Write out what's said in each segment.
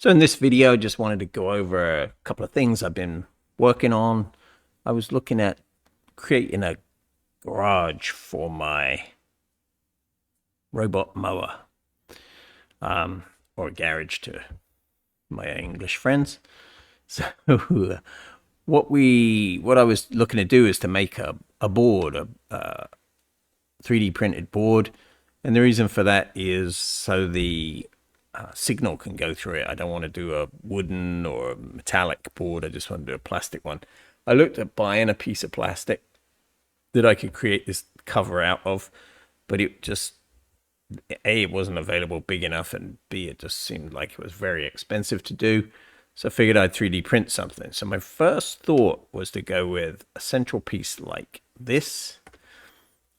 So in this video, I just wanted to go over a couple of things I've been working on. I was looking at creating a garage for my robot mower, or a garage to my English friends. So what I was looking to do is to make a board, a 3D printed board. And the reason for that is so the signal can go through it. I don't want to do a wooden or a metallic board. I just want to do a plastic one. I looked at buying a piece of plastic that I could create this cover out of, but it just, A, it wasn't available big enough, and B, it just seemed like it was very expensive to do. So I figured I'd 3D print something. So my first thought was to go with a central piece like this,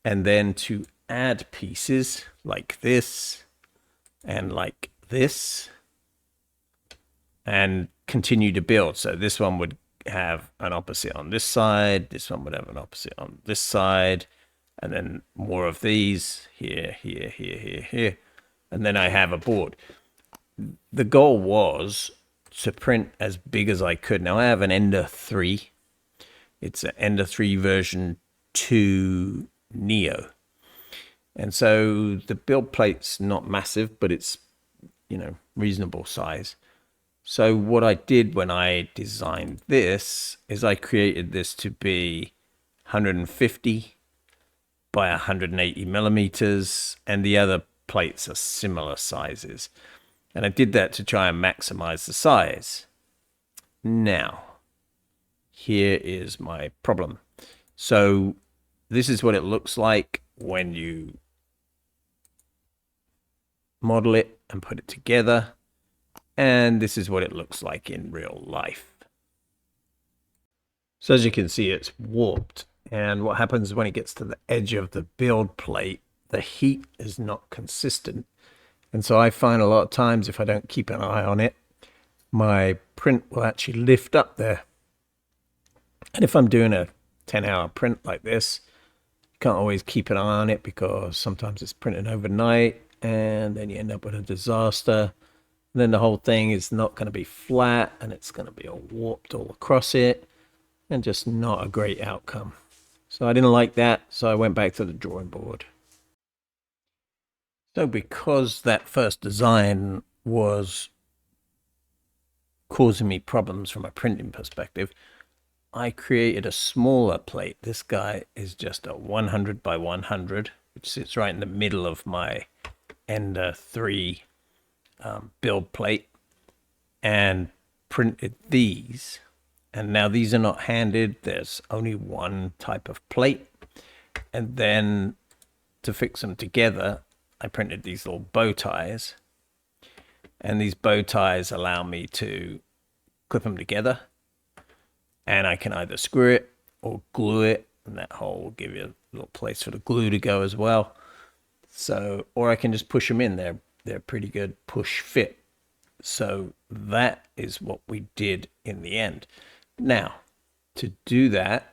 and then to add pieces like this and like this, and continue to build. So this one would have an opposite on this side, this one would have an opposite on this side, and then more of these here, here, here, here, here, and then I have a board. The goal was to print as big as I could. Now I have an Ender 3. It's an Ender 3 version 2 Neo. And so the build plate's not massive, but it's, reasonable size. So what I did when I designed this is I created this to be 150 by 180 millimeters, and the other plates are similar sizes. And I did that to try and maximize the size. Now, here is my problem. So this is what it looks like when you model it and put it together, and this is what it looks like in real life. So as you can see, it's warped, and what happens when it gets to the edge of the build plate, the heat is not consistent, and so I find a lot of times if I don't keep an eye on it, my print will actually lift up there. And if I'm doing a 10-hour print like this, you can't always keep an eye on it because sometimes it's printed overnight, and then you end up with a disaster. And then the whole thing is not going to be flat, and it's going to be all warped all across it, and just not a great outcome. So I didn't like that, so I went back to the drawing board. So because that first design was causing me problems from a printing perspective, I created a smaller plate. This guy is just a 100 by 100, which sits right in the middle of my Ender 3 build plate, and printed these. And now these are not handed. There's only one type of plate. And then to fix them together, I printed these little bow ties. And these bow ties allow me to clip them together. And I can either screw it or glue it, and that hole will give you a little place for the glue to go as well. So, or I can just push them in. They're pretty good push fit. So that is what we did in the end. Now, to do that,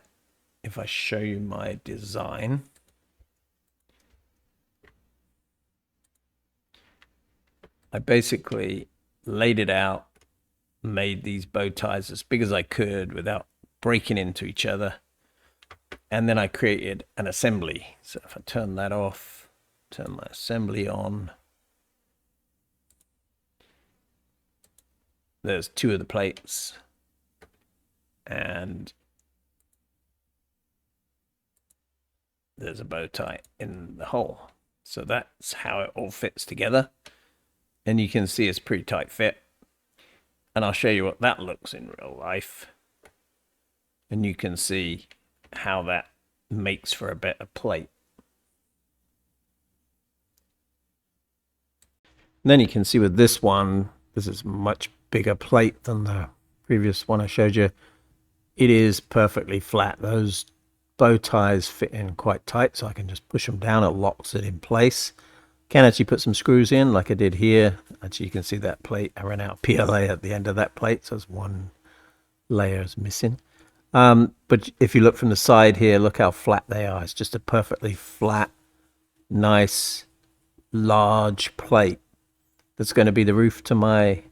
if I show you my design, I basically laid it out, made these bow ties as big as I could without breaking into each other. And then I created an assembly. So if I turn that off, turn my assembly on, there's two of the plates, and there's a bow tie in the hole. So that's how it all fits together. And you can see it's pretty tight fit. And I'll show you what that looks in real life. And you can see how that makes for a better plate. And then you can see with this one, this is a much bigger plate than the previous one I showed you. It is perfectly flat. Those bow ties fit in quite tight, so I can just push them down. It locks it in place. Can actually put some screws in like I did here. Actually, you can see that plate. I ran out of PLA at the end of that plate, so there's one layer is missing. But if you look from the side here, look how flat they are. It's just a perfectly flat, nice, large plate that's going to be the roof to my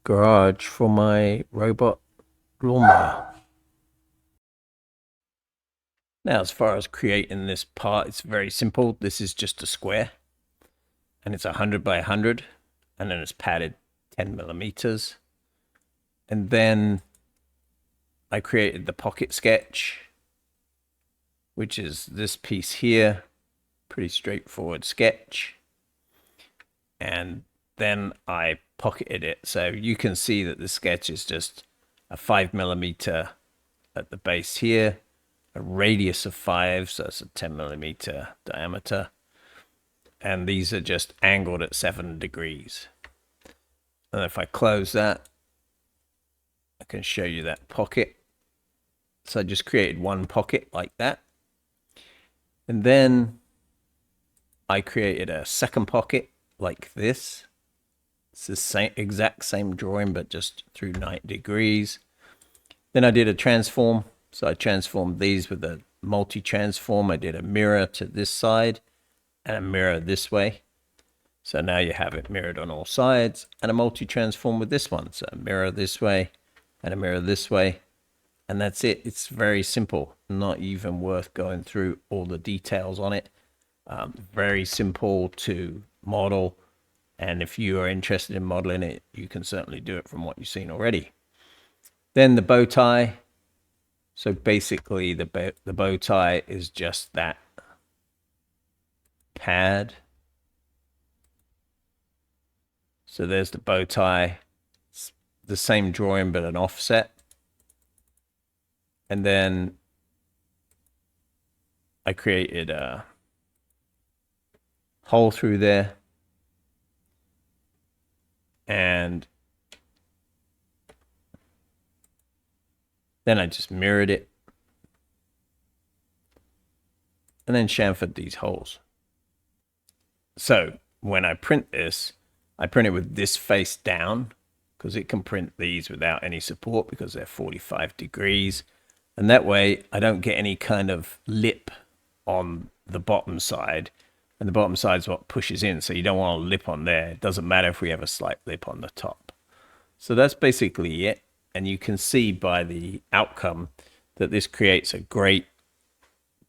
garage for my robot lawnmower. Now, as far as creating this part, it's very simple. This is just a square, and it's 100 by 100, and then it's padded 10 millimeters. And then I created the pocket sketch, which is this piece here. Pretty straightforward sketch. And then I pocketed it. So you can see that the sketch is just a 5 millimeter at the base here, a radius of 5, so it's a 10 millimeter diameter. And these are just angled at 7 degrees. And if I close that, I can show you that pocket. So I just created one pocket like that. And then I created a second pocket like this. It's the exact same drawing, but just through 90 degrees. Then I did a transform. So I transformed these with a multi-transform. I did a mirror to this side and a mirror this way. So now you have it mirrored on all sides, and a multi-transform with this one. So a mirror this way and a mirror this way. And that's it. It's very simple. Not even worth going through all the details on it. Very simple to model. And if you are interested in modeling it, you can certainly do it from what you've seen already. Then the bow tie. So basically the bow tie is just that pad. So there's the bow tie. It's the same drawing but an offset. And then I created a hole through there. And then I just mirrored it. And then chamfered these holes. So when I print this, I print it with this face down because it can print these without any support because they're 45 degrees. And that way I don't get any kind of lip on the bottom side. And the bottom side is what pushes in. So you don't want a lip on there. It doesn't matter if we have a slight lip on the top. So that's basically it. And you can see by the outcome that this creates a great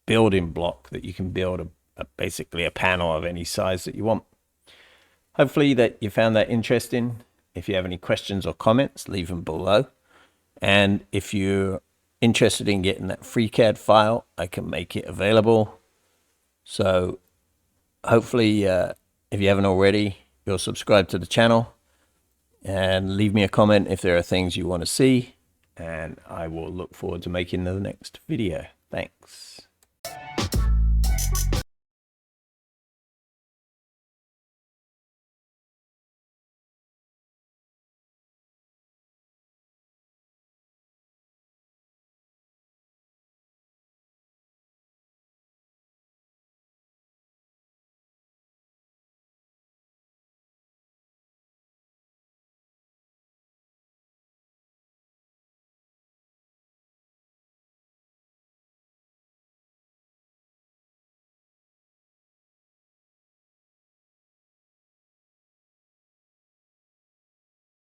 building block that you can build basically a panel of any size that you want. Hopefully that you found that interesting. If you have any questions or comments, leave them below. And if you're interested in getting that FreeCAD file, I can make it available. So hopefully, if you haven't already, you'll subscribe to the channel and leave me a comment if there are things you want to see. And I will look forward to making the next video. Thanks.